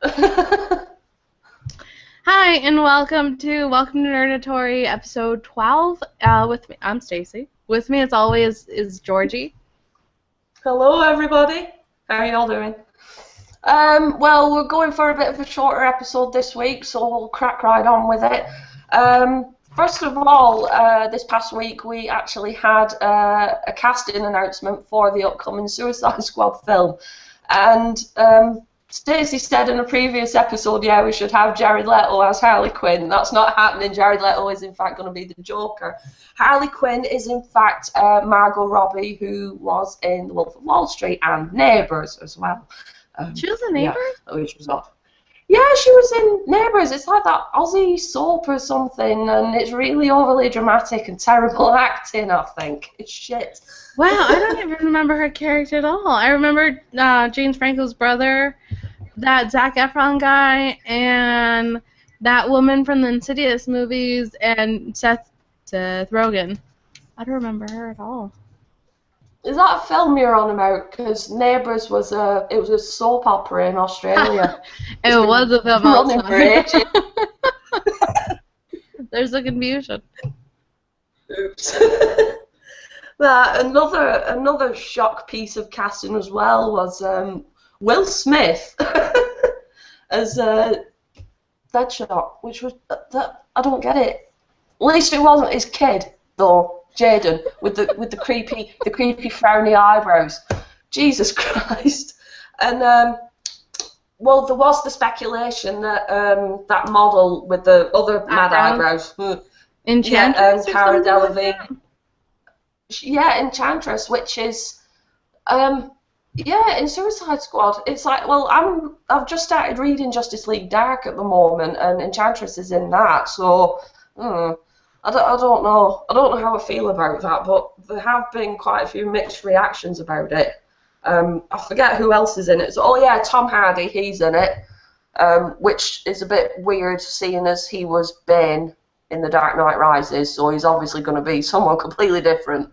Hi, and welcome to Nerdatory episode 12. With me, I'm Stacy. With me, as always, is Georgie. Hello, everybody. How are you all doing? Well, we're going for a bit of a shorter episode this week, so we'll crack right on with it. First of all, this past week we actually had a casting announcement for the upcoming Suicide Squad film, and Stacy said in a previous episode, yeah, we should have Jared Leto as Harley Quinn. That's not happening. Jared Leto is in fact going to be the Joker. Harley Quinn is in fact Margot Robbie, who was in The Wolf of Wall Street and Neighbours as well. She was in Neighbours? Yeah, which was odd. Yeah, she was in Neighbours. It's like that Aussie soap or something, and it's really overly dramatic and terrible acting, I think. It's shit. Wow, I don't even remember her character at all. I remember James Franco's brother, that Zac Efron guy, and that woman from the Insidious movies, and Seth Rogen. I don't remember her at all. Is that a film you're on about? Because Neighbours was a soap opera in Australia. It was a film running for ages. There's a confusion. Oops. Another shock piece of casting as well was Will Smith as Deadshot, which was I don't get it. At least it wasn't his kid though. Jaden with the creepy frowny eyebrows. Jesus Christ. And well, there was the speculation that that model with the other mad eyebrows, Enchantress, Cara Delevingne. Yeah, Enchantress, which is in Suicide Squad. It's like, well, I've just started reading Justice League Dark at the moment, and Enchantress is in that, so I don't know. I don't know how I feel about that, but there have been quite a few mixed reactions about it. I forget who else is in it. So, Tom Hardy, he's in it, which is a bit weird seeing as he was Bane in The Dark Knight Rises, so he's obviously going to be someone completely different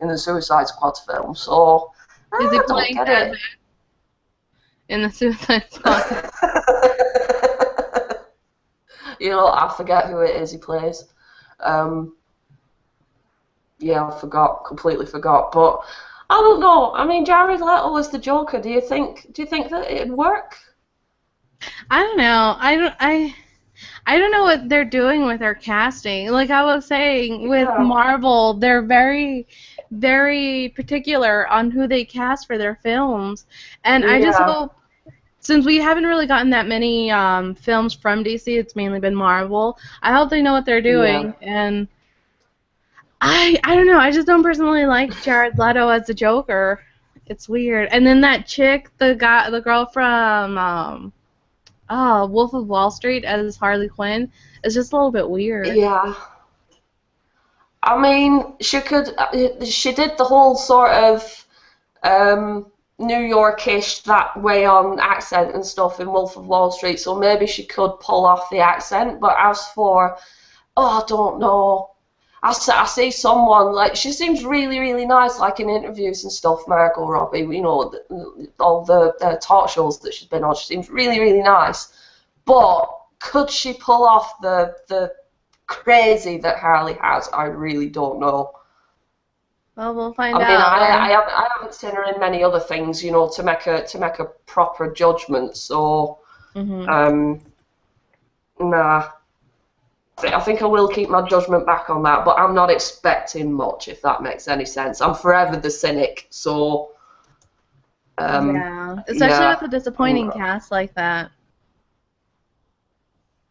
in the Suicide Squad film. So, is he I playing don't get it. In the Suicide Squad? I forget who it is he plays. I completely forgot. But I don't know. I mean, Jared Leto was the Joker. Do you think that it'd work? I don't know. I don't know what they're doing with their casting. Like I was saying, with Marvel, they're very, very particular on who they cast for their films. And I just hope, since we haven't really gotten that many films from DC, it's mainly been Marvel, I hope they know what they're doing. Yeah. And I don't know, I just don't personally like Jared Leto as the Joker. It's weird. And then that chick, the girl from Wolf of Wall Street as Harley Quinn, is just a little bit weird. Yeah. I mean, she did the whole sort of New York-ish that way on accent and stuff in Wolf of Wall Street, so maybe she could pull off the accent. But as for, I don't know. I see someone, like, she seems really, really nice, like in interviews and stuff, Margot Robbie, all the talk shows that she's been on, she seems really, really nice. But could she pull off the crazy that Harley has? I really don't know. Well, we'll find out. I haven't seen her in many other things, to make a proper judgment. So, nah. I think I will keep my judgment back on that, but I'm not expecting much, if that makes any sense. I'm forever the cynic, so. Especially with a disappointing cast like that.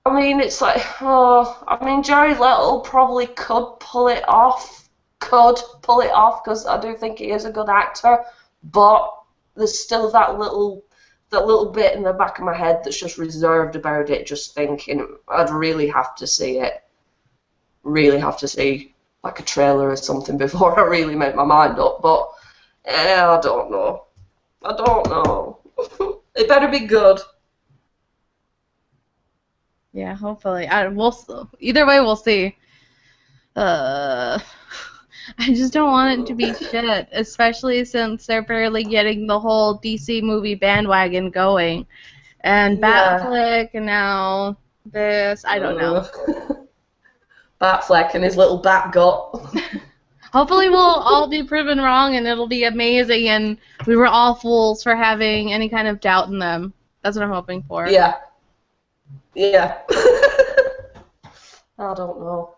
I mean, it's like, Jared Leto probably could pull it off. Because I do think he is a good actor, but there's still that little bit in the back of my head that's just reserved about it, just thinking I'd really have to see it. Really have to see like a trailer or something before I really make my mind up, but I don't know. It better be good. Yeah, hopefully. Either way, we'll see. I just don't want it to be shit, especially since they're barely getting the whole DC movie bandwagon going. and Yeah. Batfleck, and now this. I don't know. Batfleck and his little bat gut. Hopefully we'll all be proven wrong and it'll be amazing and we were all fools for having any kind of doubt in them. That's what I'm hoping for. Yeah. Yeah. I don't know.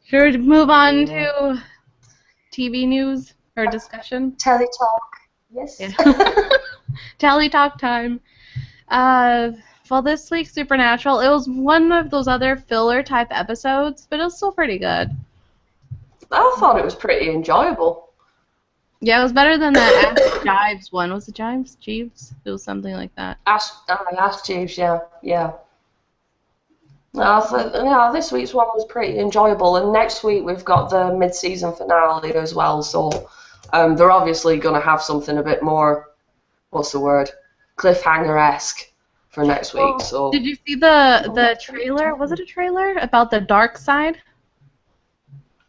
Should we move on to TV news or discussion? Telly talk. Yes. Yeah. Tally talk time. Well, this week's Supernatural, it was one of those other filler type episodes, but it was still pretty good. I thought it was pretty enjoyable. Yeah, it was better than that Ask Jeeves one. Was it Jeeves? Jeeves? It was something like that. Ask Jeeves, yeah. No, this week's one was pretty enjoyable, and next week we've got the mid-season finale as well, so they're obviously going to have something a bit more, what's the word, cliffhanger-esque for next week. So did you see the trailer? Was it a trailer about the dark side?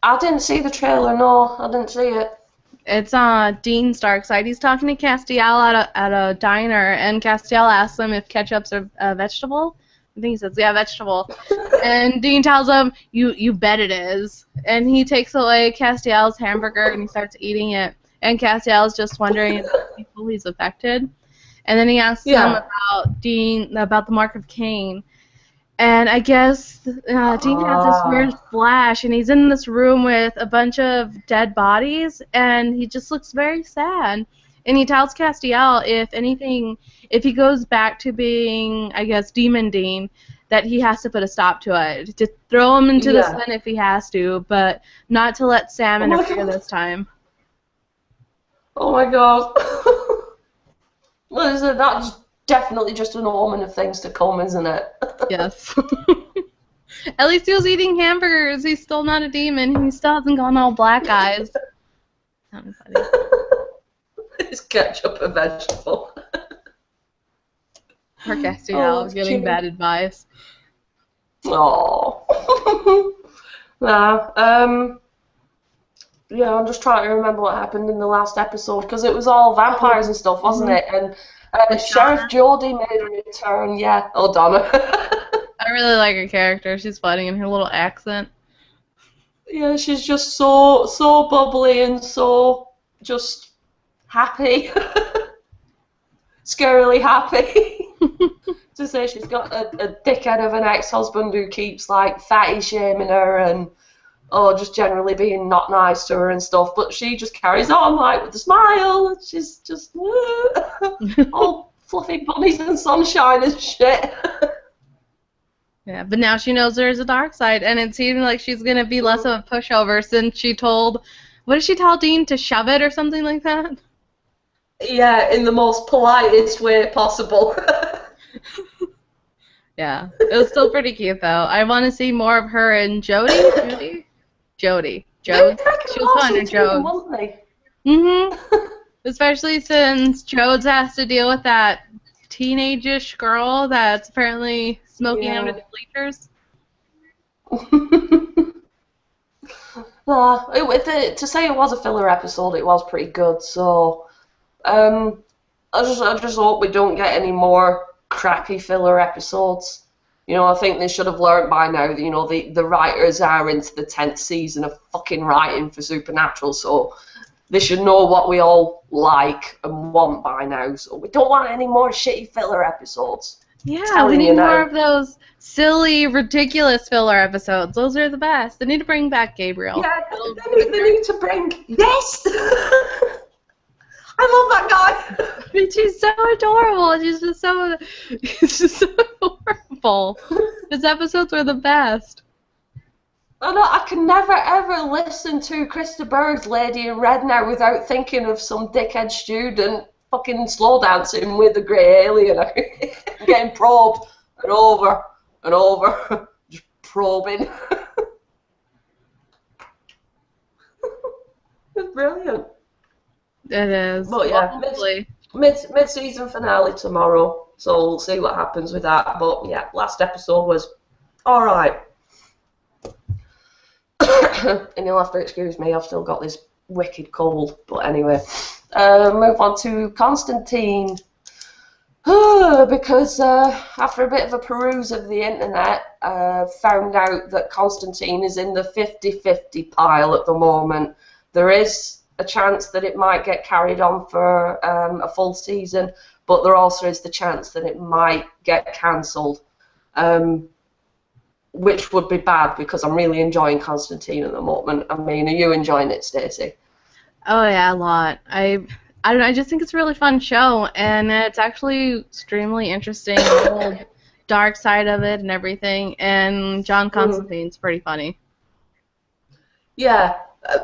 I didn't see the trailer, no, I didn't see it. It's Dean's dark side. He's talking to Castiel at a diner, and Castiel asks him if ketchup's a vegetable. I think he says, yeah, vegetable. And Dean tells him, you bet it is. And he takes away Castiel's hamburger and he starts eating it. And Castiel's just wondering if people he's affected. And then he asks him about about the mark of Cain. And I guess Dean has this weird flash, and he's in this room with a bunch of dead bodies, and he just looks very sad. And he tells Castiel if he goes back to being, I guess, Demon Dean, that he has to put a stop to it. To throw him into the sun if he has to, but not to let Sam interfere this time. Oh my god. Well, is that definitely just an omen of things to come, isn't it? Yes. At least he was eating hamburgers. He's still not a demon. He still hasn't gone all black eyes. That was funny. Is ketchup a vegetable? Poor Castiel getting bad advice. Oh. Yeah, I'm just trying to remember what happened in the last episode, because it was all vampires and stuff, wasn't it? And Sheriff Georgie made a return, yeah. Oh, Donna. I really like her character. She's funny in her little accent. Yeah, she's just so bubbly and so just happy. Scarily happy. To say she's got a dickhead of an ex-husband who keeps, like, fatty shaming her and just generally being not nice to her and stuff, but she just carries on, like, with a smile. She's just all fluffy bunnies and sunshine and shit. Yeah, but now she knows there's a dark side, and it seems like she's going to be less of a pushover since she told, what did she tell Dean, to shove it or something like that? Yeah, in the most politest way possible. Yeah, it was still pretty cute, though. I want to see more of her and Jody. Jodes. She was calling her Jodes. Especially since Jodes has to deal with that teenage-ish girl that's apparently smoking out of the bleachers. To say it was a filler episode, it was pretty good. So, I just hope we don't get any more crappy filler episodes. You know, I think they should have learned by now that, you know, the writers are into the 10th season of fucking writing for Supernatural, so they should know what we all like and want by now. So we don't want any more shitty filler episodes. Yeah, we need more of those silly, ridiculous filler episodes. Those are the best. They need to bring back Gabriel. Yeah, they need to bring... Yes! I love that guy. She's so adorable. She's just so adorable. His episodes were the best. I can never ever listen to Krista Berg's Lady in Red now without thinking of some dickhead student fucking slow dancing with a grey alien, getting probed and over and over, just probing. It's brilliant. It is. But yeah, mid-season finale tomorrow, so we'll see what happens with that. But yeah, last episode was alright. And you'll have to excuse me, I've still got this wicked cold. But anyway, move on to Constantine. Because after a bit of a peruse of the internet, found out that Constantine is in the 50-50 pile at the moment. There is a chance that it might get carried on for a full season, but there also is the chance that it might get cancelled, which would be bad because I'm really enjoying Constantine at the moment. I mean, are you enjoying it, Stacy? Oh yeah, a lot. I don't know, I just think it's a really fun show, and it's actually extremely interesting, the whole dark side of it and everything, and John Constantine's pretty funny. Yeah,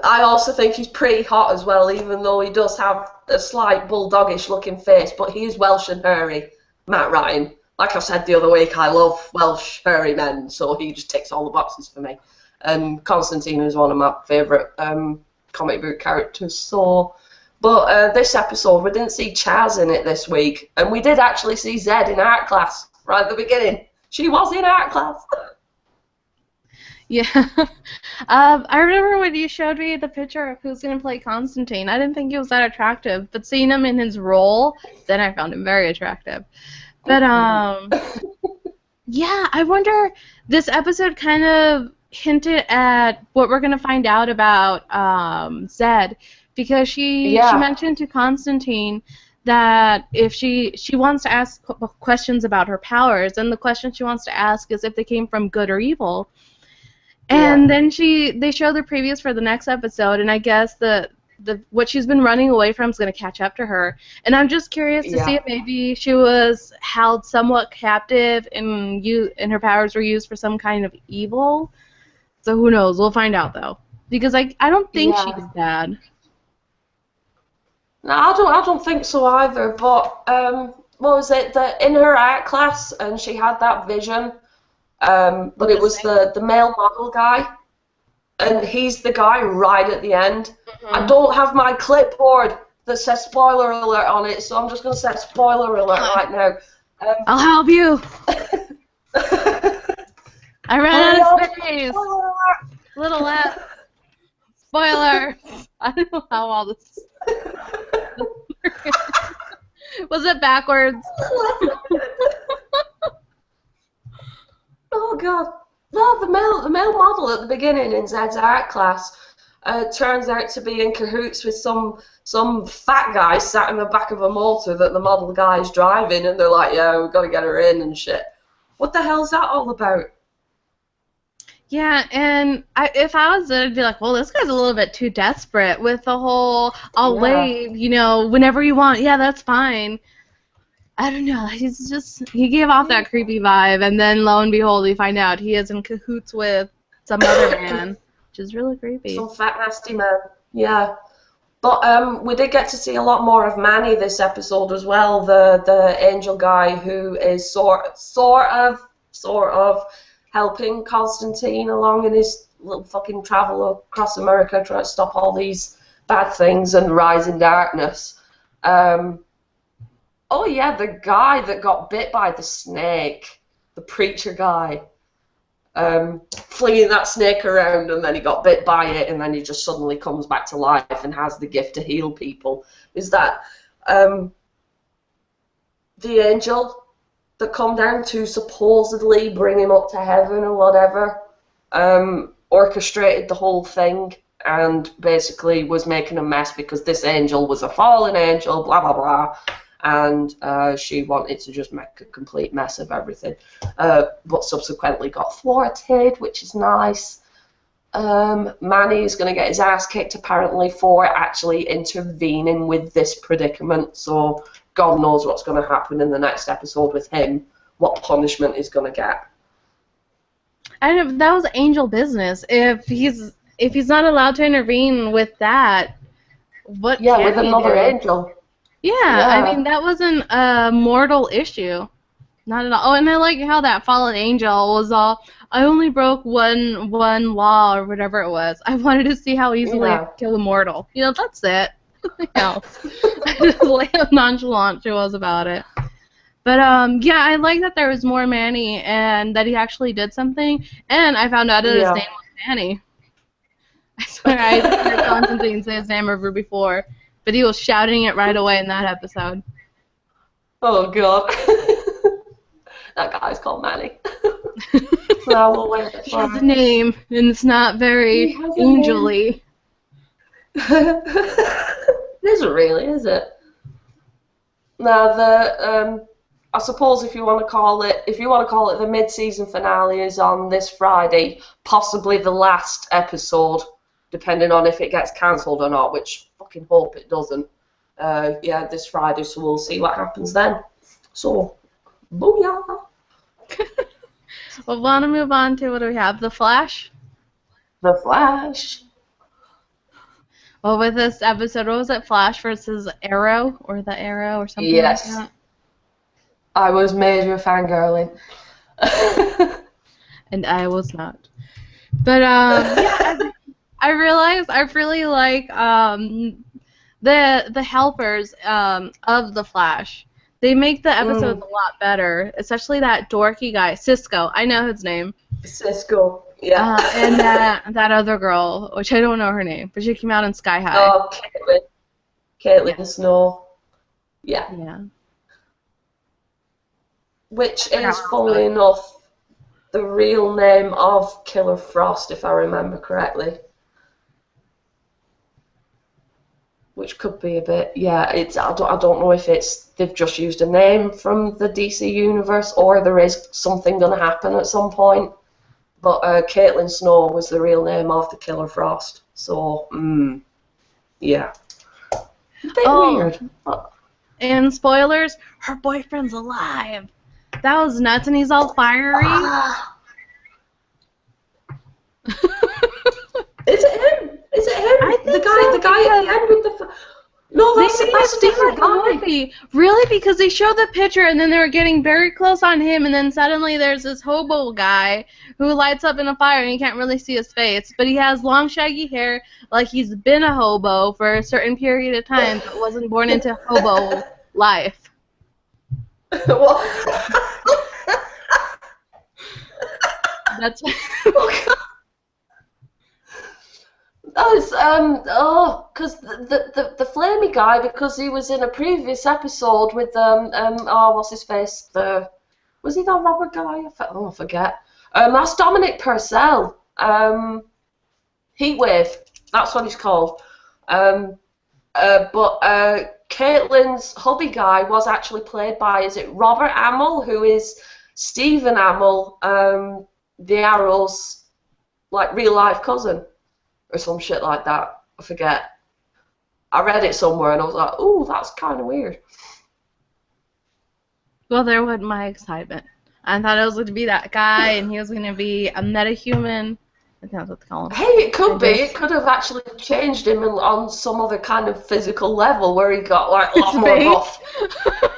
I also think he's pretty hot as well, even though he does have a slight bulldogish looking face, but he is Welsh and hairy, Matt Ryan. Like I said the other week, I love Welsh hairy men, so he just ticks all the boxes for me. And Constantine is one of my favourite comic book characters, so... But this episode, we didn't see Chaz in it this week, and we did actually see Zed in art class right at the beginning. She was in art class. Yeah. I remember when you showed me the picture of who's going to play Constantine. I didn't think he was that attractive, but seeing him in his role, then I found him very attractive. But, yeah, I wonder, this episode kind of hinted at what we're going to find out about Zed, because she mentioned to Constantine that if she wants to ask questions about her powers, and the question she wants to ask is if they came from good or evil. And then they show the previews for the next episode, and I guess the what she's been running away from is going to catch up to her. And I'm just curious to see if maybe she was held somewhat captive and her powers were used for some kind of evil. So who knows? We'll find out though, because I don't think she's bad. No, I don't think so either. But what was it? That in her art class, and she had that vision. But it was the male model guy, and he's the guy right at the end. I don't have my clipboard that says spoiler alert on it, so I'm just going to say spoiler alert right now. I'll help you. I ran out of space. Little left. Spoiler. I don't know how all this. Was it backwards? Oh god. No, the male model at the beginning in Zed's art class turns out to be in cahoots with some fat guy sat in the back of a motor that the model guy's driving, and they're like, yeah, we've got to get her in and shit. What the hell's that all about? Yeah, and if I was I'd be like, well, this guy's a little bit too desperate with the whole, I'll wait, whenever you want. Yeah, that's fine. I don't know. He gave off that creepy vibe, and then lo and behold, we find out he is in cahoots with some other man, which is really creepy. Some fat, nasty man. Yeah. But we did get to see a lot more of Manny this episode as well, the angel guy who is sort of helping Constantine along in his little fucking travel across America trying to stop all these bad things and rise in darkness. Oh yeah, the guy that got bit by the snake, the preacher guy, flinging that snake around, and then he got bit by it, and then he just suddenly comes back to life and has the gift to heal people. Is that the angel that come down to supposedly bring him up to heaven or whatever, orchestrated the whole thing and basically was making a mess because this angel was a fallen angel, blah blah blah, and she wanted to just make a complete mess of everything, but subsequently got thwarted, which is nice. Manny is going to get his ass kicked apparently for actually intervening with this predicament, so God knows what's going to happen in the next episode with him, what punishment he's going to get. And that was angel business. If he's not allowed to intervene with that, what can with he another do? angel. Yeah, I mean, that wasn't a mortal issue. Not at all. Oh, and I like how that fallen angel was all, I only broke one law or whatever it was. I wanted to see how easily I could kill a mortal. That's it. I just like how nonchalant she was about it. But yeah, I like that there was more Manny and that he actually did something. And I found out that his name was Manny. I swear I heard Constantine say his name ever before, but he was shouting it right away in that episode. Oh god. That guy's called Manny. No, we'll wait He has a name, and it's not He very has a name. angel-y. It isn't really, is it? Now I suppose if you want to call it the mid-season finale is on this Friday, possibly the last episode, depending on if it gets cancelled or not, which fucking hope it doesn't. Yeah, this Friday, so we'll see what happens then. So, booyah! We'll want to move on to what do we have? The Flash? The Flash. Well, with this episode, what was it? Flash versus Arrow, or the Arrow, or something Yes. like that? I was major fangirling. And I was not. But yeah, I realized I really like the helpers of the Flash. They make the episodes a lot better, especially that dorky guy, Cisco. I know his name. Cisco. Yeah. And that other girl, which I don't know her name, but she came out in Sky High. Oh, Caitlin Snow. Yeah. Yeah. Which is, funnily enough, the real name of Killer Frost, if I remember correctly. Which could be a bit, yeah. I don't know if they've just used a name from the DC universe or there is something going to happen at some point. But Caitlin Snow was the real name of the Killer Frost. So, yeah. A bit weird. And spoilers, her boyfriend's alive. That was nuts, and he's all fiery. Is it him? Is it him? I think the guy at the end with the... No, that's a different guy. Really? Because they showed the picture, and then they were getting very close on him, and then suddenly there's this hobo guy who lights up in a fire, and you can't really see his face. But he has long, shaggy hair, like he's been a hobo for a certain period of time, but wasn't born into hobo life. That's... because the flamey guy, because he was in a previous episode with what's his face? Was he that Robert guy? I forget. That's Dominic Purcell. Heatwave. That's what he's called. But Caitlin's hubby guy was actually played by, is it Robert Amell, who is Stephen Amell, the Arrow's like real life cousin. Or some shit like that. I forget. I read it somewhere and I was like, ooh, that's kind of weird. Well, there went my excitement. I thought it was going to be that guy and he was going to be a metahuman. I think that's what they call him. Hey, it could be. It could have actually changed him on some other kind of physical level where he got like a lot more buff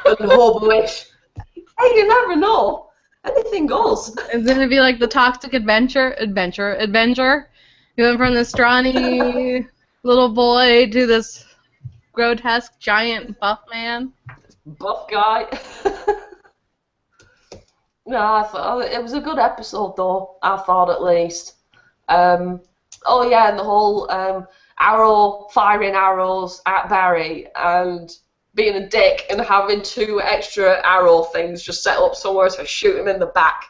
and hobo-ish. Hey, you never know. Anything goes. It's going to be like the Toxic Adventure. He went from this scrawny little boy to this grotesque giant buff man. Buff guy. No, I thought it was a good episode though. I thought at least. Oh yeah, and the whole Arrow firing arrows at Barry and being a dick and having 2 extra arrow things just set up somewhere to shoot him in the back.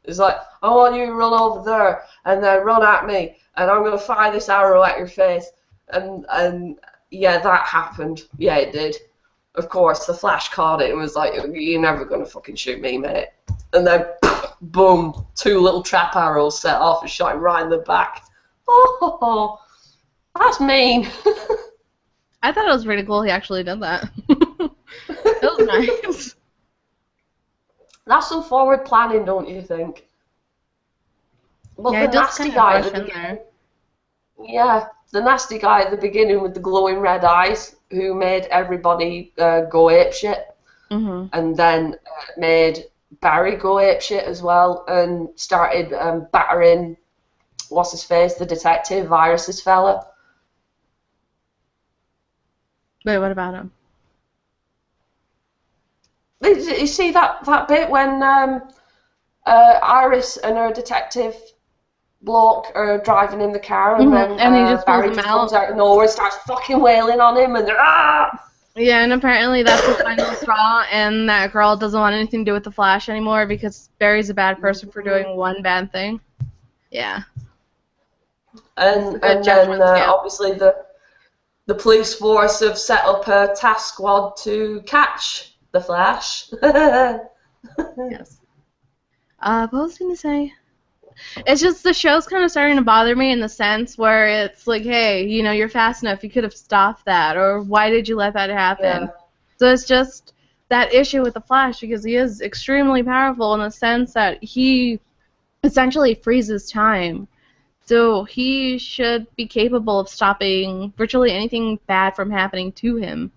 It's like, I want you to run over there and then run at me. And I'm going to fire this arrow at your face. And yeah, that happened. Yeah, it did. Of course, the Flash caught it and was like, you're never going to fucking shoot me, mate. And then, boom, 2 little trap arrows set off and shot him right in the back. Oh, that's mean. I thought it was pretty cool he actually did that. That was nice. That's some forward planning, don't you think? Well, yeah, the nasty guy at the beginning. Yeah, the nasty guy at the beginning with the glowing red eyes, who made everybody go apeshit, and then made Barry go apeshit as well, and started battering, what's his face, the detective, Virus's fella. Wait, what about him? You see that bit when Iris and her detective bloke are driving in the car and then and he just Barry pulls him just comes out of nowhere and starts fucking wailing on him and Yeah, and apparently that's the final straw, and that girl doesn't want anything to do with the Flash anymore because Barry's a bad person for doing one bad thing. Yeah. And Good then judgment skill. obviously the police force have set up a task squad to catch the Flash. Yes. What was I gonna say? It's just the show's kind of starting to bother me in the sense where it's like, hey, you know, you're fast enough, you could have stopped that, or why did you let that happen? Yeah. So it's just that issue with the Flash because he is extremely powerful in the sense that he essentially freezes time. So he should be capable of stopping virtually anything bad from happening to him.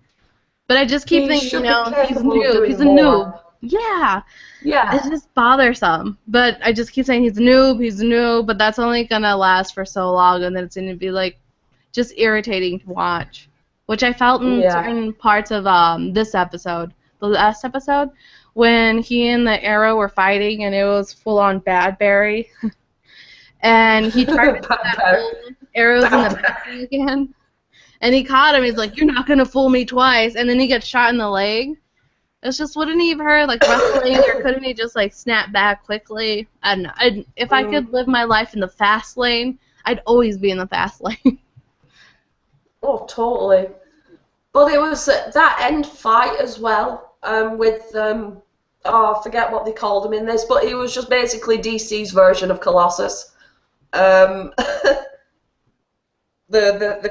But I just keep He thinking, you should be know, he's capable of new, he's doing a noob. more. Yeah. Yeah. It's just bothersome. But I just keep saying he's a noob, but that's only gonna last for so long, and then it's gonna be like just irritating to watch. Which I felt in Yeah. certain parts of this episode, the last episode, when he and the Arrow were fighting, and it was full on Bad Barry, and he tried to do that whole arrows in the back thing again, and he caught him. He's like, "You're not gonna fool me twice," and then he gets shot in the leg. It's just, wouldn't he have heard, like, wrestling, or couldn't he just, like, snap back quickly? I don't know. If I could live my life in the fast lane, I'd always be in the fast lane. Oh, totally. But it was that end fight as well, with, oh, I forget what they called him in this, but he was just basically DC's version of Colossus. The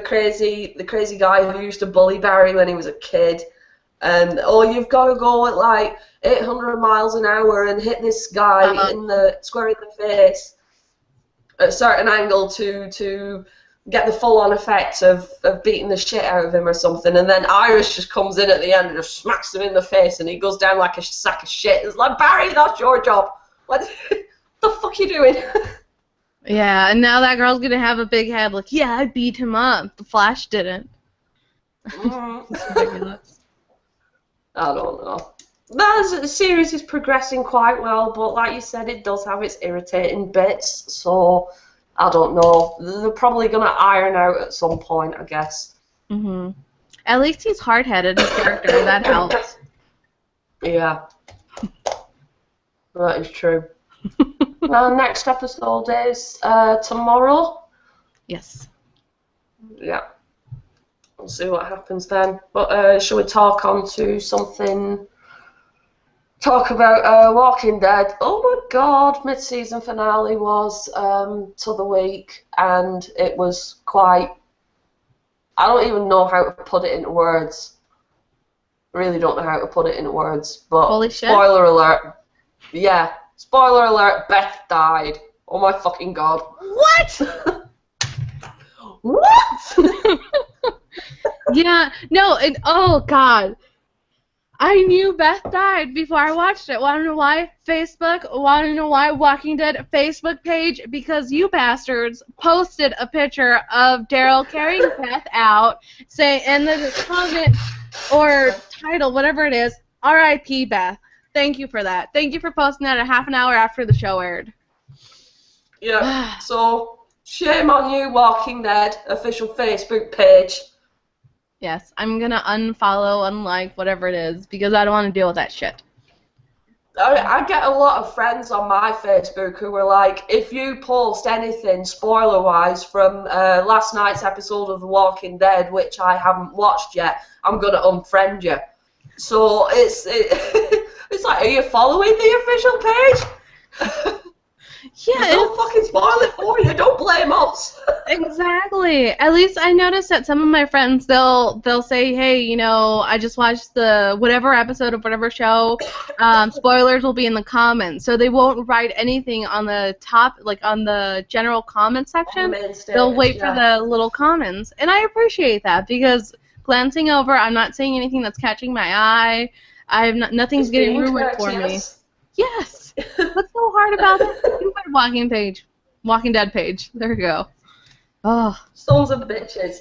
crazy guy who used to bully Barry when he was a kid. And, oh, you've got to go at like 800 miles an hour and hit this guy square in the face at a certain angle to get the full-on effect of beating the shit out of him or something. And then Iris just comes in at the end and just smacks him in the face and he goes down like a sack of shit. It's like, Barry, that's your job. What the fuck are you doing? Yeah, and now that girl's gonna have a big head, like, yeah, I beat him up. The Flash didn't. It's ridiculous. I don't know. The series is progressing quite well, but like you said, it does have its irritating bits, so I don't know. They're probably going to iron out at some point, I guess. At least he's hard-headed, his character. That helps. Yeah. That is true. Next episode is tomorrow. Yes. Yeah. We'll see what happens then. But shall we talk on to something? Talk about Walking Dead. Oh my god, mid-season finale was t'other week, and it was quite. I don't even know how to put it into words. Really don't know how to put it into words. But holy shit. Spoiler alert. Yeah, spoiler alert. Beth died. Oh my fucking god. What? What? Yeah, no, oh god. I knew Beth died before I watched it. Want to know why? Facebook. Want to know why? Walking Dead Facebook page. Because you bastards posted a picture of Daryl carrying Beth out, and the comment or title, whatever it is, R.I.P. Beth. Thank you for that. Thank you for posting that a half an hour after the show aired. Yeah, so shame on you, Walking Dead official Facebook page. Yes, I'm gonna unfollow, unlike, whatever it is, because I don't want to deal with that shit. I get a lot of friends on my Facebook who are like, if you post anything spoiler-wise from last night's episode of The Walking Dead, which I haven't watched yet, I'm gonna unfriend you. So it's like, are you following the official page? Yeah, don't fucking spoil it for you. Don't blame us. Exactly. At least I noticed that some of my friends, they'll say, hey, you know, I just watched the whatever episode of whatever show. Spoilers will be in the comments, so they won't write anything on the top, like on the general comment section. They'll wait for the little comments, and I appreciate that because glancing over, I'm not seeing anything that's catching my eye. Nothing's getting ruined for me. Yes. What's so hard about that? Walking Dead page. There you go. Oh. Sons of bitches.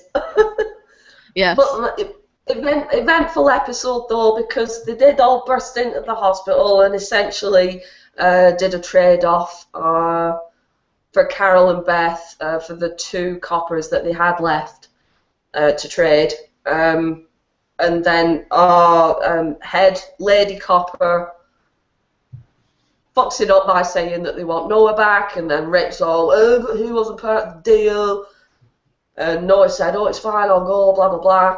Yes. But eventful episode though, because they did all burst into the hospital and essentially did a trade-off for Carol and Beth for the 2 coppers that they had left to trade. And then our head lady copper fucks it up by saying that they want Noah back, and then Rick's all, oh, but he wasn't part of the deal. And Noah said, oh, it's fine, I'll go, blah, blah, blah.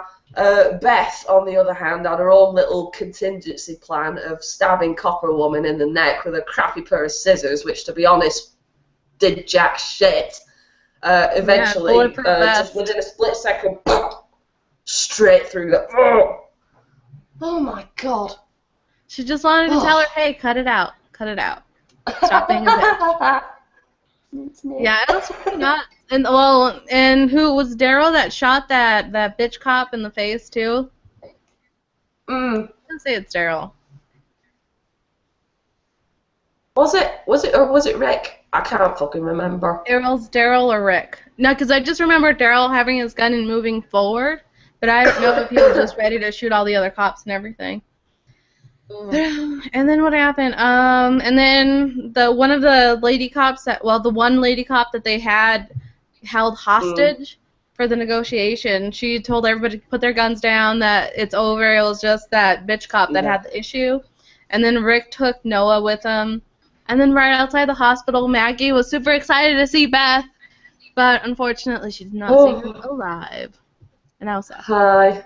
Beth, on the other hand, had her own little contingency plan of stabbing Copper Woman in the neck with a crappy pair of scissors, which, to be honest, did jack shit. Eventually, just within a split second, straight through the... Oh my god. She just wanted to tell her, hey, cut it out. Cut it out. Stop being a bitch. Yeah, it was pretty nuts. And who was Daryl that shot that bitch cop in the face too? Mm. I'll say it's Daryl. Was it Rick? I can't fucking remember. Daryl or Rick? No, because I just remember Daryl having his gun and moving forward, but I don't know if he was just ready to shoot all the other cops and everything. And then what happened? And then one of the lady cops the one lady cop that they had held hostage for the negotiation, she told everybody to put their guns down, that it's over. It was just that bitch cop that had the issue. And then Rick took Noah with him. And then right outside the hospital, Maggie was super excited to see Beth, but unfortunately she did not see him alive. And I was sad. Hi.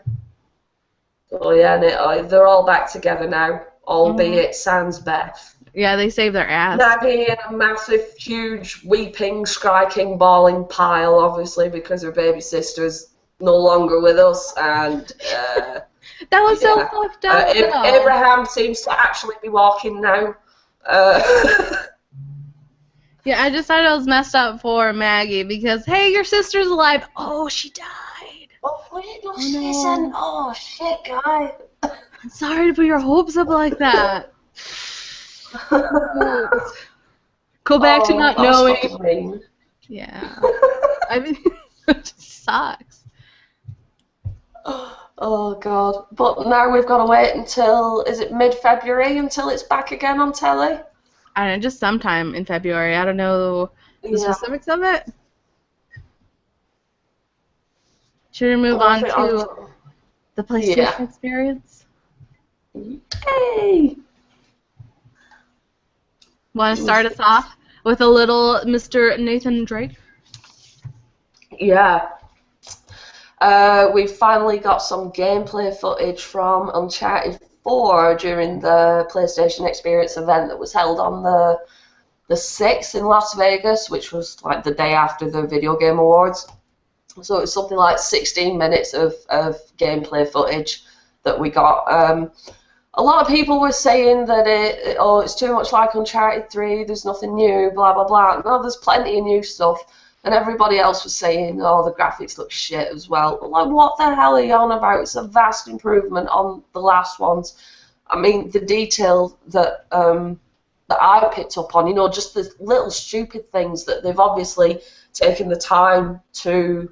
Oh yeah, they're all back together now, albeit sans Beth. Yeah, they saved their ass. Maggie in a massive, huge, weeping, striking, bawling pile, obviously, because her baby sister's no longer with us, and... that was so fucked up, Abraham seems to actually be walking now. Yeah, I just thought it was messed up for Maggie, because, hey, your sister's alive. Oh, she died. Oh, wait, no, she isn't. Oh, shit, guy. I'm sorry to put your hopes up like that. Go back to not knowing. Yeah. I mean, it just sucks. Oh, God. But now we've got to wait until, is it mid-February until it's back again on telly? I don't know, just sometime in February. I don't know the specifics of it. Should we move on to the PlayStation experience? Hey! Want to start us off with a little Mr. Nathan Drake? Yeah. We finally got some gameplay footage from Uncharted 4 during the PlayStation Experience event that was held on the 6th in Las Vegas, which was like the day after the Video Game Awards. So it was something like 16 minutes of gameplay footage that we got. A lot of people were saying that it's too much like Uncharted 3, there's nothing new, blah, blah, blah. No, there's plenty of new stuff. And everybody else was saying, oh, the graphics look shit as well. Like, what the hell are you on about? It's a vast improvement on the last ones. I mean, the detail that I picked up on, just the little stupid things that they've obviously taken the time to,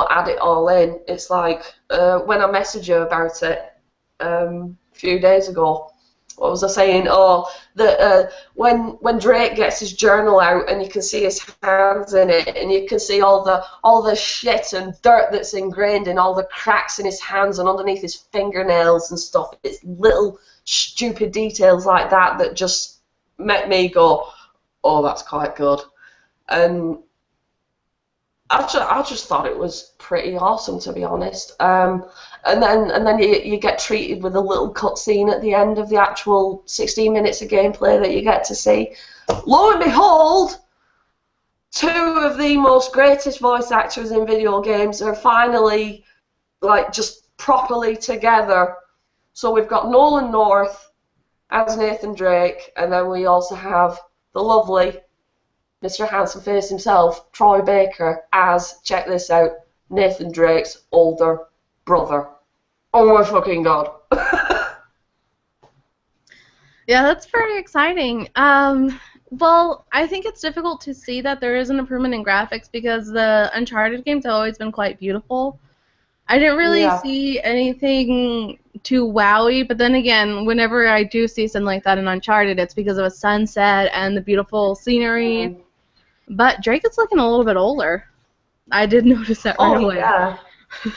add it all in. It's like when I messaged you about it a few days ago, what was I saying? Oh, that when Drake gets his journal out and you can see his hands in it, and you can see all the shit and dirt that's ingrained in all the cracks in his hands and underneath his fingernails and stuff. It's little stupid details like that just make me go, oh, that's quite good. And I just thought it was pretty awesome, to be honest. And then you get treated with a little cutscene at the end of the actual 16 minutes of gameplay that you get to see. Lo and behold, two of the most greatest voice actors in video games are finally just properly together. So we've got Nolan North as Nathan Drake, and then we also have the lovely Mr. Handsome Face himself, Troy Baker, as, check this out, Nathan Drake's older brother. Oh my fucking god. Yeah, that's pretty exciting. Well, I think it's difficult to see that there is an improvement in graphics because the Uncharted games have always been quite beautiful. I didn't really see anything too wowy, but then again, whenever I do see something like that in Uncharted, it's because of a sunset and the beautiful scenery. But Drake is looking a little bit older. I did notice that right away. Yeah.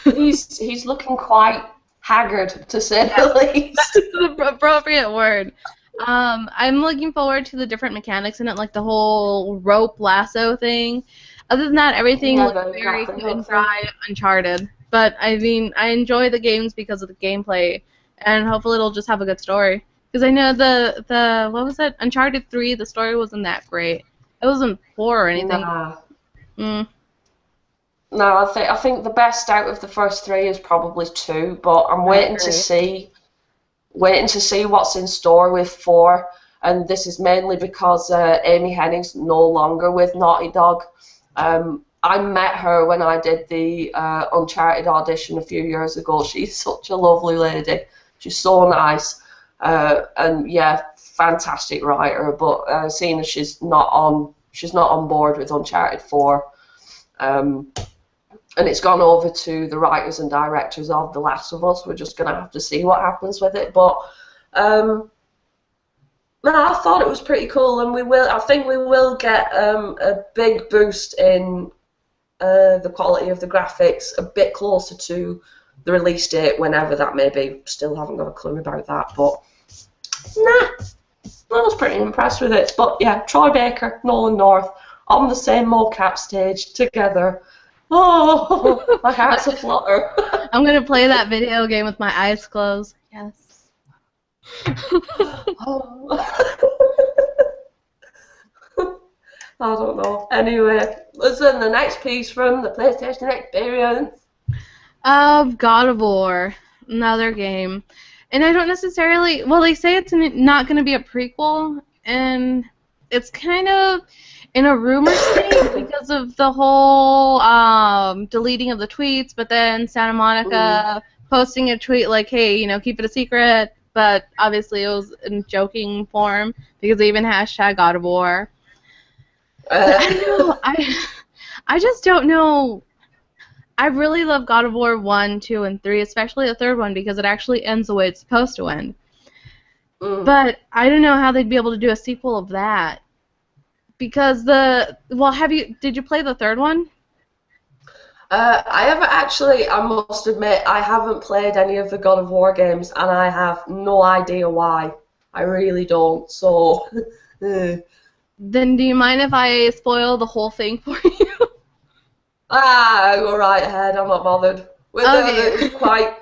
He's looking quite haggard, to say the least. That's the appropriate word. I'm looking forward to the different mechanics in it, like the whole rope lasso thing. Other than that, everything looks very cut and dry, Uncharted. But I mean, I enjoy the games because of the gameplay, and hopefully it'll just have a good story. Because I know the what was it? Uncharted 3, the story wasn't that great. It wasn't poor or anything. Nah. Mm. No, I think the best out of the first 3 is probably 2, but I'm waiting to see what's in store with 4, and this is mainly because Amy Hennig's no longer with Naughty Dog. I met her when I did the Uncharted audition a few years ago. She's such a lovely lady. She's so nice, and yeah, fantastic writer. But seeing as she's not on board with Uncharted 4, and it's gone over to the writers and directors of The Last of Us. We're just gonna have to see what happens with it. But no, I thought it was pretty cool, and I think we will get a big boost in the quality of the graphics a bit closer to the release date, whenever that may be. Still haven't got a clue about that, but nah, I was pretty impressed with it. But yeah, Troy Baker, Nolan North on the same mocap stage together. Oh, my heart's a flutter. I'm gonna play that video game with my eyes closed. Yes. I don't know. Anyway, listen, the next piece from the PlayStation Experience. God of War, another game. And I don't necessarily, well, they say it's not going to be a prequel, and it's kind of in a rumor state because of the whole deleting of the tweets, but then Santa Monica posting a tweet like, hey, you know, keep it a secret, but obviously it was in joking form because they even hashtag God of War. I don't know. I just don't know. I really love God of War 1, 2, and 3, especially the third one, because it actually ends the way it's supposed to end. But I don't know how they'd be able to do a sequel of that. Because did you play the third one? I haven't actually, I must admit, I haven't played any of the God of War games, and I have no idea why. I really don't, so... Then do you mind if I spoil the whole thing for you? Go right ahead, I'm not bothered. We're quite,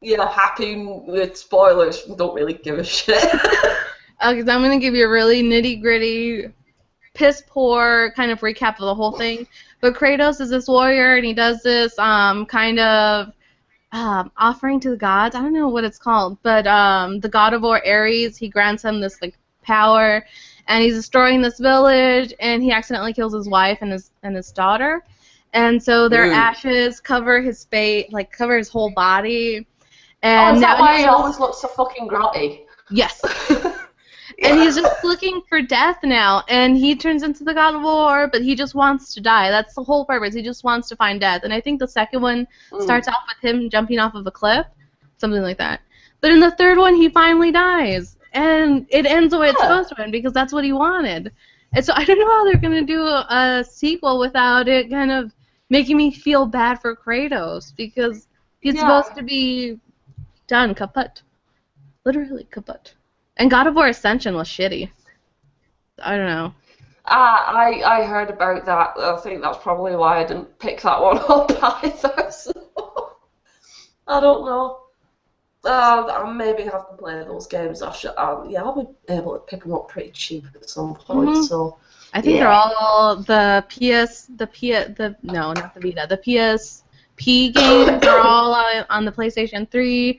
happy with spoilers. Don't really give a shit. Because I'm going to give you a really nitty-gritty, piss-poor kind of recap of the whole thing. But Kratos is this warrior, and he does this kind of offering to the gods. I don't know what it's called, but the god of war, Ares, he grants him this like power, and he's destroying this village, and he accidentally kills his wife and his daughter. And so their ashes cover his face, like cover his whole body. And is that why he always looks so fucking grotty? Yes. And he's just looking for death now, and he turns into the God of War, but he just wants to die. That's the whole purpose. He just wants to find death. And I think the second one starts off with him jumping off of a cliff, something like that. But in the third one, he finally dies, and it ends the way it's supposed to end because that's what he wanted. And so I don't know how they're going to do a sequel without it kind of making me feel bad for Kratos, because he's supposed to be done, kaput. Literally kaput. And God of War Ascension was shitty. I don't know. I heard about that. I think that's probably why I didn't pick that one up either. So I don't know. I maybe have to play those games. I'll be able to pick them up pretty cheap at some point. So I think they're all the not the Vita, the PSP games are all on the PlayStation 3.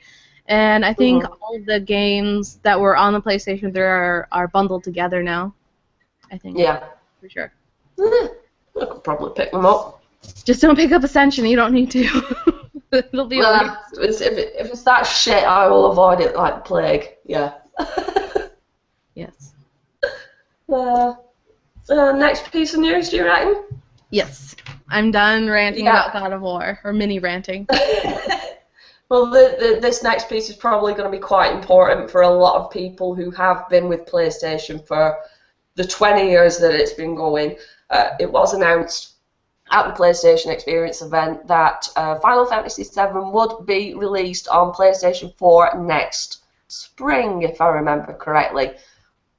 And I think all the games that were on the PlayStation 3 are bundled together now. I think. Yeah. For sure. I could probably pick them up. Just don't pick up Ascension. You don't need to. It'll be if it's that shit, I will avoid it like the plague. Yeah. Yes. Next piece of news, do you reckon? Yes. I'm done ranting about God of War, or mini ranting. Well, this next piece is probably going to be quite important for a lot of people who have been with PlayStation for the 20 years that it's been going. It was announced at the PlayStation Experience event that Final Fantasy VII would be released on PlayStation 4 next spring, if I remember correctly.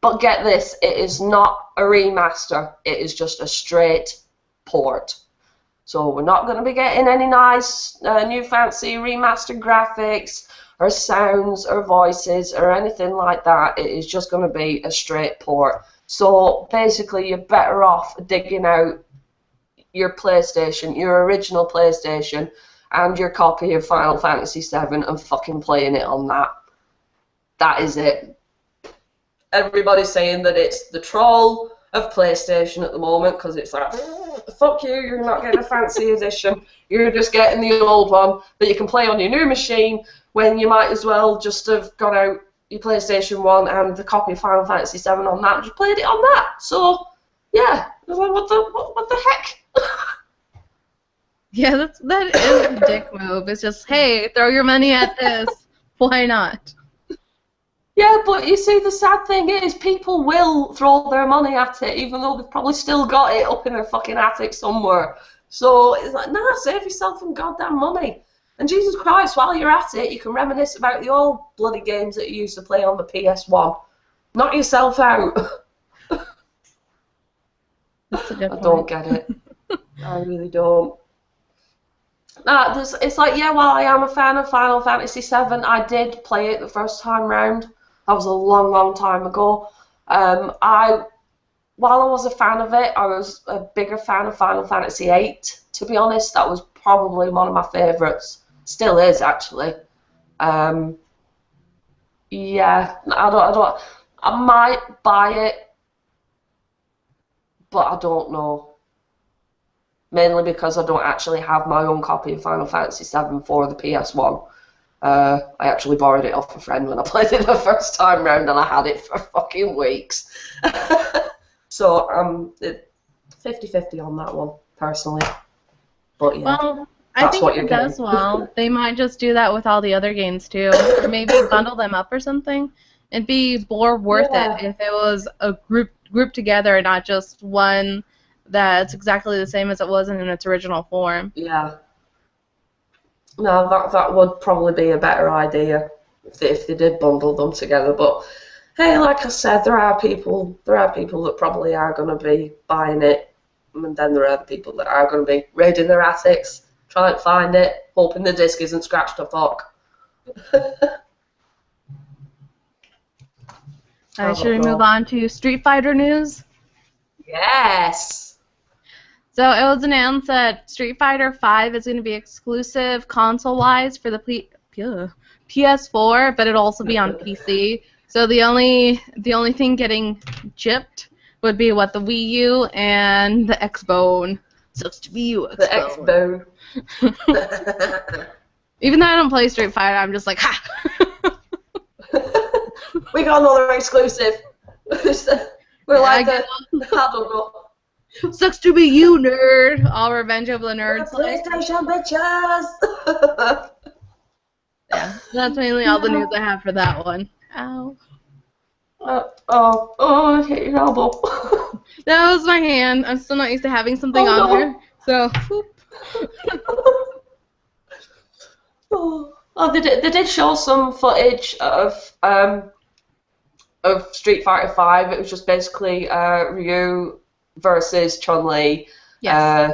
But get this, it is not a remaster, it is just a straight port. So we're not going to be getting any nice new fancy remastered graphics or sounds or voices or anything like that. It is just going to be a straight port. So basically you're better off digging out your PlayStation, your original PlayStation, and your copy of Final Fantasy VII and fucking playing it on that. That is it. Everybody's saying that it's the troll of PlayStation at the moment because it's like, fuck you, you're not getting a fancy edition. You're just getting the old one that you can play on your new machine when you might as well just have got out your PlayStation 1 and the copy of Final Fantasy VII on that and just played it on that. So, yeah. I was like, what the heck? Yeah, that is a dick move. It's just, hey, throw your money at this. Why not? Yeah, but you see, the sad thing is people will throw their money at it, even though they've probably still got it up in their fucking attic somewhere. So it's like, nah, save yourself some goddamn money. And Jesus Christ, while you're at it, you can reminisce about the old bloody games that you used to play on the PS1. Knock yourself out. That's a good point. I don't get it. I really don't. It's like, yeah, while I am a fan of Final Fantasy VII, I did play it the first time round. That was a long, long time ago. While I was a fan of it, I was a bigger fan of Final Fantasy VIII. To be honest, that was probably one of my favourites. Still is, actually. Yeah, I might buy it, but I don't know. Mainly because I don't actually have my own copy of Final Fantasy VII for the PS1. I actually borrowed it off a friend when I played it the first time round, and I had it for fucking weeks. So I'm 50-50 on that one, personally. But yeah, well, I think if it does well, they might just do that with all the other games too, or maybe bundle them up or something. It'd be more worth it if it was a group together and not just one that's exactly the same as it was in its original form. Yeah. No, that would probably be a better idea if they did bundle them together. But hey, like I said, there are people that probably are going to be buying it, and then there are other people that are going to be raiding their attics, trying to find it, hoping the disc isn't scratched to fuck. Should we move on to Street Fighter news? Yes. So it was announced that Street Fighter V is going to be exclusive console-wise for the PS4, but it'll also be on PC. So the only thing getting gypped would be what, the Wii U and the Xbone. Sucks to be you, Xbone. The Xbone. Even though I don't play Street Fighter, I'm just like, ha! We got another exclusive. We're like, I don't know. Sucks to be you, nerd. All revenge of the nerds. PlayStation bitches. Yeah, that's mainly all the news I have for that one. Ow. I hit your elbow. That was my hand. I'm still not used to having something on there. So, Oh, they did show some footage of Street Fighter V. It was just basically Ryu versus Chun-Li. yes.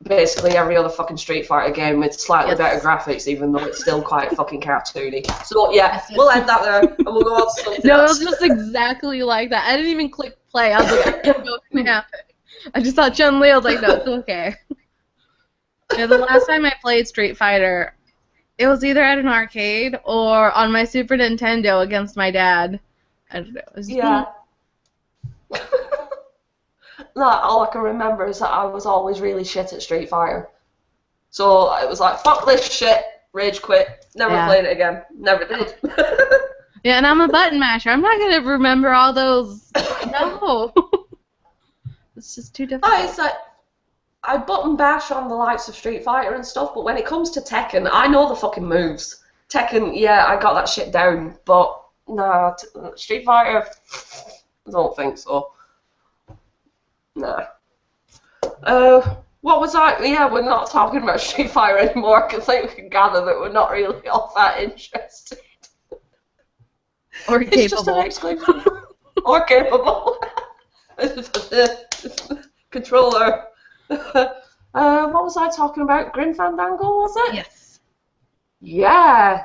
Basically every other fucking Street Fighter game with slightly better graphics, even though it's still quite fucking cartoony. So yeah, we'll end that there, and we'll go on to something No, else. it was just exactly like that. I didn't even click play. I was like, I don't know what's gonna happen. I just thought Chun-Li. I was like, no, it's okay. Yeah, the last time I played Street Fighter, it was either at an arcade or on my Super Nintendo against my dad. I don't know. It was No, all I can remember is that I was always really shit at Street Fighter. So it was like, fuck this shit, rage quit, never played it again, never did. Yeah, and I'm a button masher. I'm not going to remember all those. No. It's just too difficult. It's like, I button bash on the likes of Street Fighter and stuff, but when it comes to Tekken, I know the fucking moves. Tekken, yeah, I got that shit down, but nah, Street Fighter, I don't think so. Nah. What was I? Yeah, we're not talking about Street Fighter anymore because I think we can gather that we're not really all that interested. Or It's just an capable. exclusive. Or capable. Controller. What was I talking about? Grim Fandango, was it? Yes. Yeah.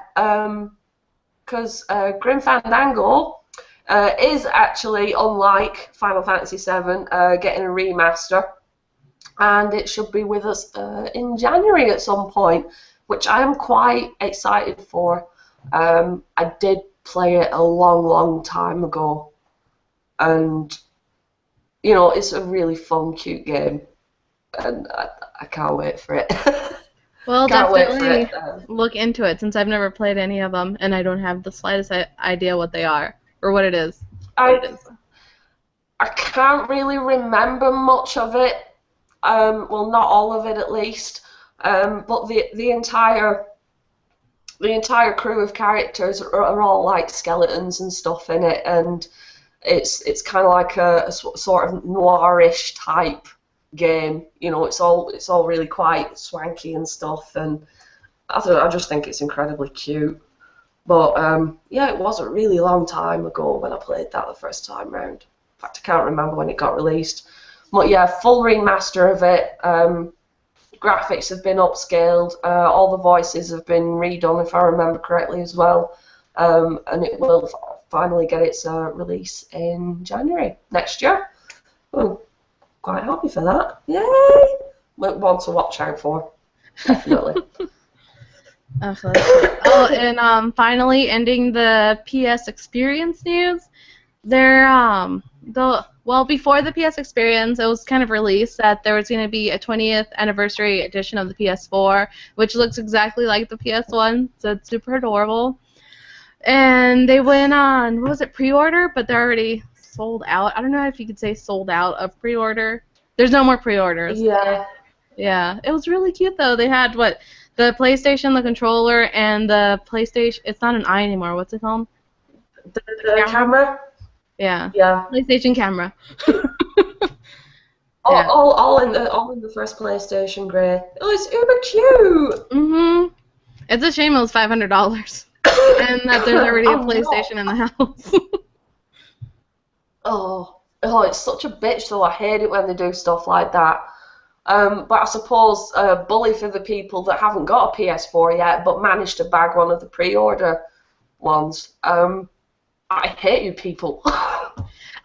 Because Grim Fandango is actually, unlike Final Fantasy VII, getting a remaster. And it should be with us in January at some point, which I am quite excited for. I did play it a long, long time ago, and you know, it's a really fun, cute game, and I can't wait for it. Well, Can't wait for definitely it. look into it since I've never played any of them and I don't have the slightest idea what they are or what it is. I can't really remember much of it. Well, not all of it at least. But the entire crew of characters are all like skeletons and stuff in it, and it's kind of like a sort of noirish type game. You know, it's all really quite swanky and stuff, and I don't know, I just think it's incredibly cute. But yeah, it was a really long time ago when I played that the first time round. In fact, I can't remember when it got released. But yeah, full remaster of it. Graphics have been upscaled. All the voices have been redone, if I remember correctly, as well. And it will finally get its release in January next year. Oh, quite happy for that. Yay! One to watch out for, definitely. Oh, and finally ending the PS Experience news. Before the PS Experience, it was kind of released that there was going to be a 20th anniversary edition of the PS4, which looks exactly like the PS1, so it's super adorable. And they went on, what was it, pre-order? But they're already sold out. I don't know if you could say sold out of pre-order. There's no more pre-orders. Yeah. Yeah, it was really cute though. They had the PlayStation, the controller, and the PlayStation. It's not an eye anymore. What's it called? The camera? Yeah. Yeah. PlayStation camera. All in the first PlayStation grey. Oh, it's uber cute. Mhm. It's a shame it was $500, and that there's already a PlayStation in the house. Oh, it's such a bitch though. I hate it when they do stuff like that. But I suppose bully for the people that haven't got a PS4 yet, but managed to bag one of the pre-order ones. I hate you people.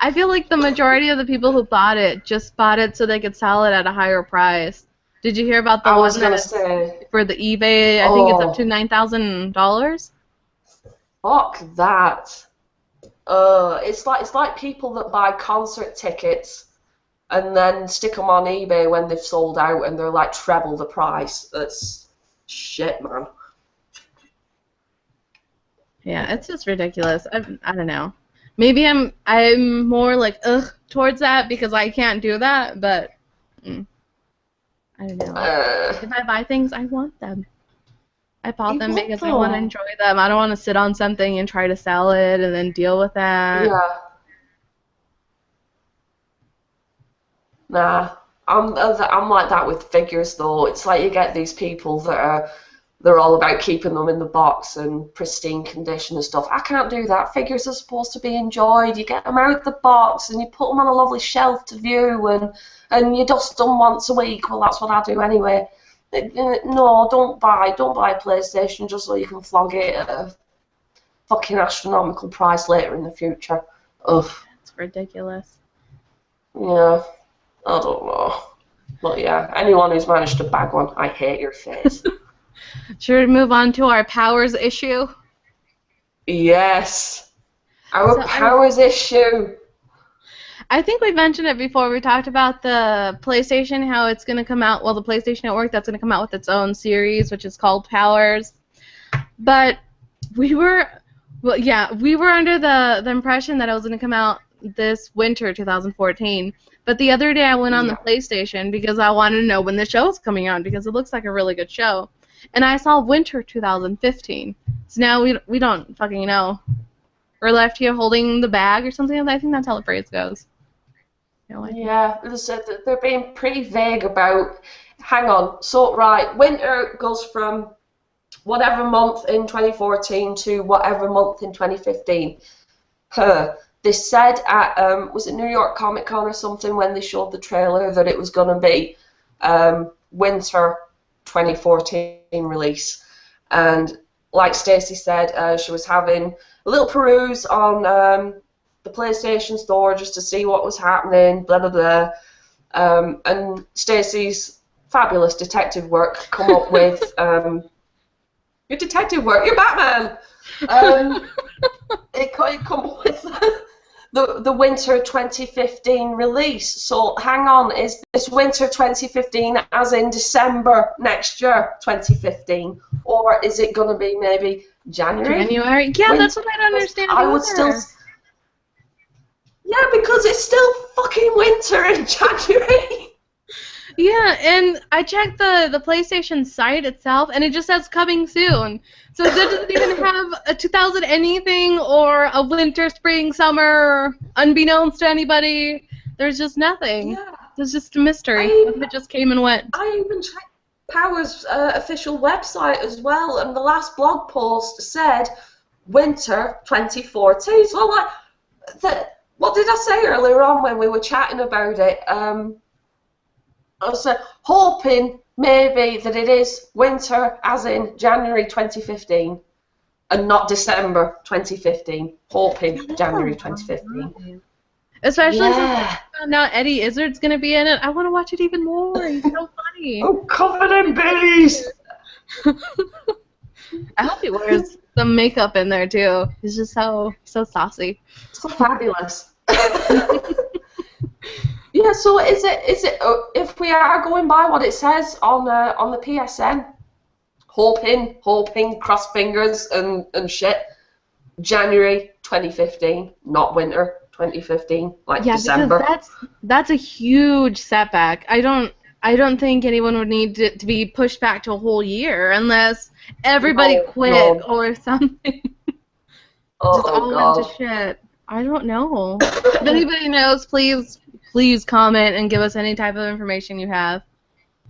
I feel like the majority of the people who bought it just bought it so they could sell it at a higher price. Did you hear about the I one was gonna say for the eBay? I think it's up to $9,000. fuck that. It's like people that buy concert tickets and then stick them on eBay when they've sold out and they're like treble the price. That's shit, man. Yeah, it's just ridiculous. I don't know. Maybe I'm more like ugh towards that because I can't do that, but I don't know. If I buy things, I want them. I bought them because I want to enjoy them. I don't want to sit on something and try to sell it and then deal with that. Yeah. Nah, I'm like that with figures though. It's like you get these people that they're all about keeping them in the box and pristine condition and stuff. I can't do that. Figures are supposed to be enjoyed. You get them out of the box and you put them on a lovely shelf to view and you dust them once a week. Well, that's what I do anyway. No, don't buy a PlayStation just so you can flog it at a fucking astronomical price later in the future. Ugh. It's ridiculous. Yeah, I don't know. But yeah, anyone who's managed to bag one, I hate your face. Should we move on to our powers issue? Yes. Our powers issue. I think we mentioned it before. We talked about the PlayStation, how it's going to come out, well, the PlayStation Network, that's going to come out with its own series, which is called Powers. But we were under the impression that it was going to come out this winter, 2014. But the other day I went on the PlayStation because I wanted to know when the show was coming out because it looks like a really good show. And I saw winter 2015. So now we don't fucking know. We're left here holding the bag or something. I think that's how the phrase goes. Yeah, they're being pretty vague about hang on. So, right, winter goes from whatever month in 2014 to whatever month in 2015. They said at, was it New York Comic Con or something, when they showed the trailer, that it was going to be winter 2014 release. And like Stacy said, she was having a little peruse on the PlayStation Store just to see what was happening, blah, blah, blah. And Stacy's fabulous detective work come up with... your detective work, you're Batman! It come up with the winter 2015 release. So hang on, is this winter 2015 as in December next year 2015, or is it going to be maybe January? January? Yeah, winter? That's what I don't understand. I would still. Yeah, because it's still fucking winter in January. Yeah, and I checked the PlayStation site itself, and it just says coming soon. So it doesn't even have a 2000 anything or a winter, spring, summer, unbeknownst to anybody. There's just nothing. Yeah. There's just a mystery. It just came and went. I even checked Power's official website as well, and the last blog post said winter 2014. So I'm like, what did I say earlier on when we were chatting about it? I was hoping maybe that it is winter as in January 2015 and not December 2015. Hoping January 2015. Especially since I found out Eddie Izzard's going to be in it. I want to watch it even more. He's so funny. Oh, covered in bees! I hope he wears some makeup in there too. He's just so saucy. So fabulous. Yeah, so is it if we are going by what it says on the PSN, hoping, cross fingers and shit, January 2015, not winter 2015, like December. Because that's a huge setback. I don't think anyone would need to be pushed back to a whole year unless everybody quit or something. Oh, just all God. went to shit. I don't know. If anybody knows, please comment and give us any type of information you have.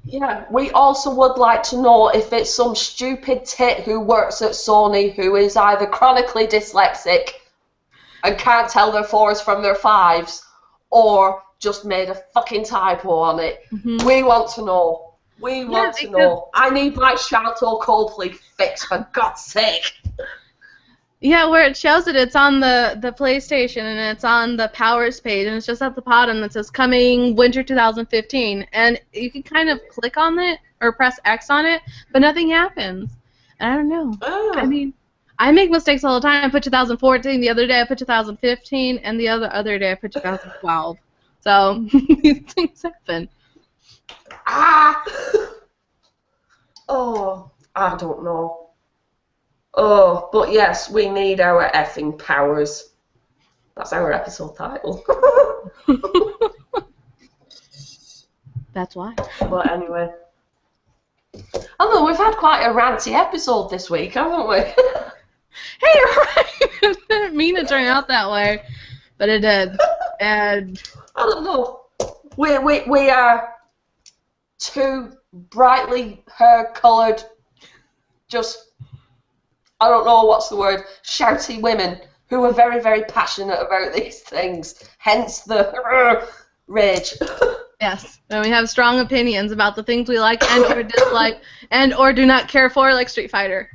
Yeah, we also would like to know if it's some stupid tit who works at Sony who is either chronically dyslexic and can't tell their 4s from their 5s, or just made a fucking typo on it. Mm-hmm. We want to know. We want to know. I need my Shalto Coldplay fix, for God's sake. Yeah, where it shows it, it's on the PlayStation, and it's on the Powers page, and it's just at the bottom that says coming winter 2015, and you can kind of click on it or press X on it, but nothing happens. I don't know. I mean, I make mistakes all the time. I put 2014, the other day I put 2015, and the other day I put 2012. So these things happen. Oh, I don't know. Oh, but yes, we need our effing powers. That's our episode title. That's why. But anyway. Although we've had quite a ranty episode this week, haven't we? Hey, you're right! I didn't mean to turn out that way, but it did. And I don't know. We are two brightly hair-coloured, just... I don't know what's the word, shouty women who are very, very passionate about these things. Hence the rage. Yes, and we have strong opinions about the things we like and or dislike and or do not care for, like Street Fighter.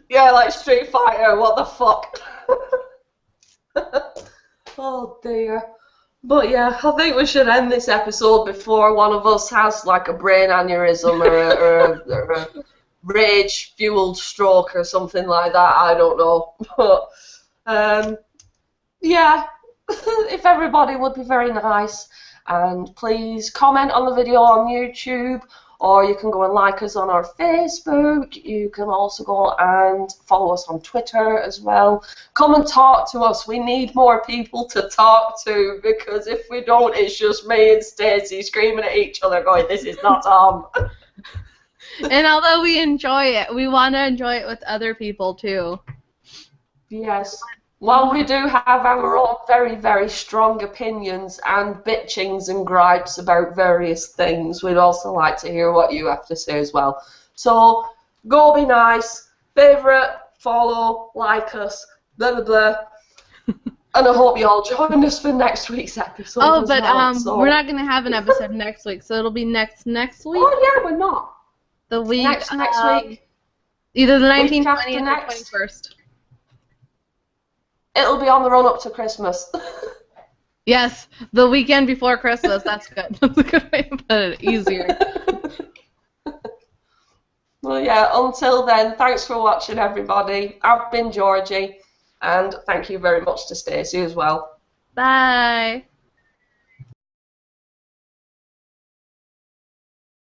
Yeah, like Street Fighter, what the fuck? Oh dear. But yeah, I think we should end this episode before one of us has like a brain aneurysm or a rage-fueled stroke or something like that. I don't know. But yeah, if everybody would be very nice, and please comment on the video on YouTube, or you can go and like us on our Facebook. You can also go and follow us on Twitter as well. Come and talk to us. We need more people to talk to, because if we don't, it's just me and Stacy screaming at each other going, this is not on. And although we enjoy it, we want to enjoy it with other people too. Yes. While we do have our own very, very strong opinions and bitchings and gripes about various things, we'd also like to hear what you have to say as well. So, go be nice, favourite, follow, like us, blah, blah, blah. And I hope you all join us for next week's episode. Oh, as but well. So, we're not gonna have an episode next week, so it'll be next week. oh yeah, we're not. The week Next week. Either the Week 19th, after 20th, or next. 21st. It'll be on the run up to Christmas. Yes, the weekend before Christmas. That's good. That's a good way to put it. Easier. Well, yeah, until then, thanks for watching, everybody. I've been Georgie, and thank you very much to Stacy as well. Bye.